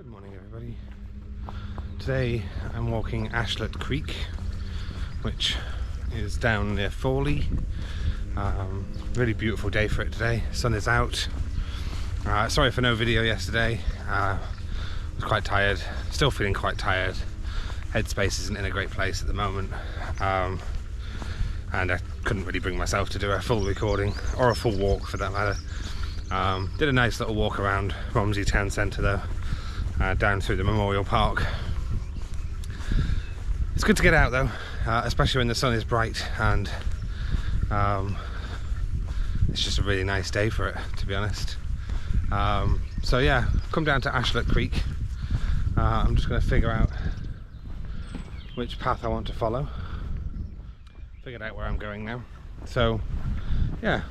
Good morning everybody. Today I'm walking Ashlett Creek, which is down near Fawley. Really beautiful day for it today. Sun is out. Sorry for no video yesterday. I was quite tired, still feeling quite tired. Headspace isn't in a great place at the moment, and I couldn't really bring myself to do a full recording or a full walk for that matter. Did a nice little walk around Romsey Town Centre though, down through the Memorial Park. It's good to get out though, especially when the sun is bright, and it's just a really nice day for it, to be honest. So yeah, come down to Ashlett Creek. I'm just going to figure out which path I want to follow. Figured out where I'm going now. So yeah,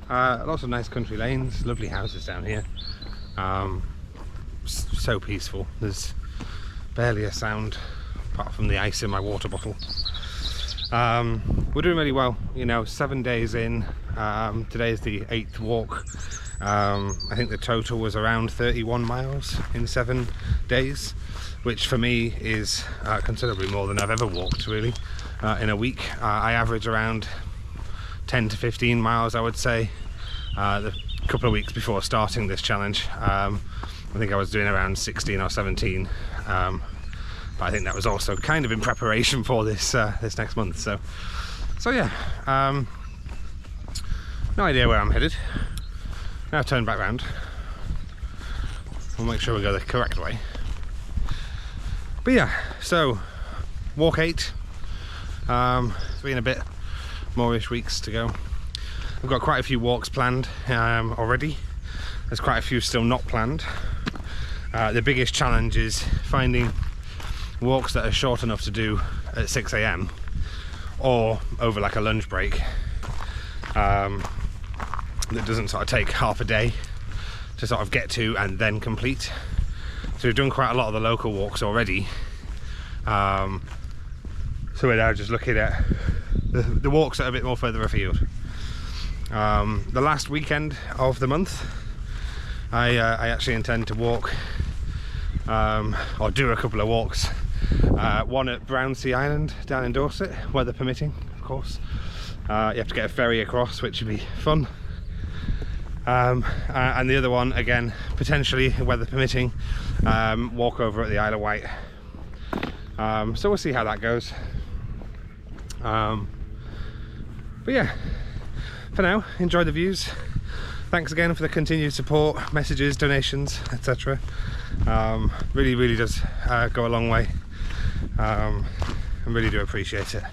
lots of nice country lanes, lovely houses down here. So peaceful. There's barely a sound apart from the ice in my water bottle. We're doing really well, you know, 7 days in. Today is the 8th walk. I think the total was around 31 miles in 7 days, which for me is considerably more than I've ever walked really in a week. I average around 10 to 15 miles, I would say. The couple of weeks before starting this challenge, I think I was doing around 16 or 17, but I think that was also kind of in preparation for this this next month. So yeah, no idea where I'm headed. Now turn back round. We'll make sure we go the correct way. But yeah, so walk 8, 3 and a bit more-ish weeks to go. I've got quite a few walks planned already. There's quite a few still not planned. The biggest challenge is finding walks that are short enough to do at 6 AM or over like a lunch break, that doesn't sort of take half a day to sort of get to and then complete. So we've done quite a lot of the local walks already, so we're now just looking at the walks that are a bit more further afield. The last weekend of the month I actually intend to walk or do a couple of walks, one at Brownsea Island down in Dorset, weather permitting of course. You have to get a ferry across, which would be fun. And the other one, again, potentially weather permitting, walk over at the Isle of Wight. So we'll see how that goes. But yeah, for now, enjoy the views. Thanks again for the continued support, messages, donations, etc. Really does go a long way. I really do appreciate it.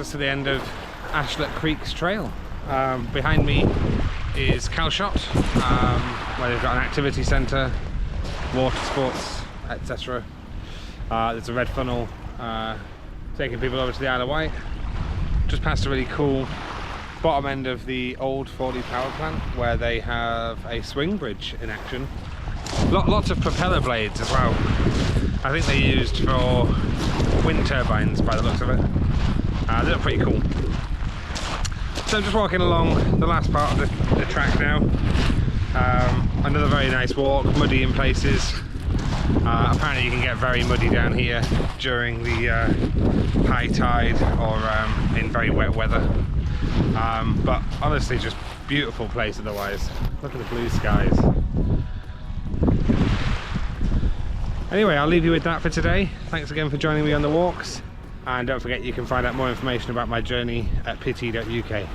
us to the end of Ashlett Creek's trail. Behind me is Calshot, where they've got an activity centre, water sports, etc. There's a red funnel taking people over to the Isle of Wight. Just past a really cool bottom end of the old 4D power plant where they have a swing bridge in action. Lots of propeller blades as well. I think they're used for wind turbines by the looks of it. They look pretty cool. So I'm just walking along the last part of the track now. Another very nice walk, muddy in places. Apparently you can get very muddy down here during the high tide or in very wet weather. But honestly, just beautiful place otherwise. Look at the blue skies. Anyway, I'll leave you with that for today. Thanks again for joining me on the walks. And don't forget, you can find out more information about my journey at pity.uk.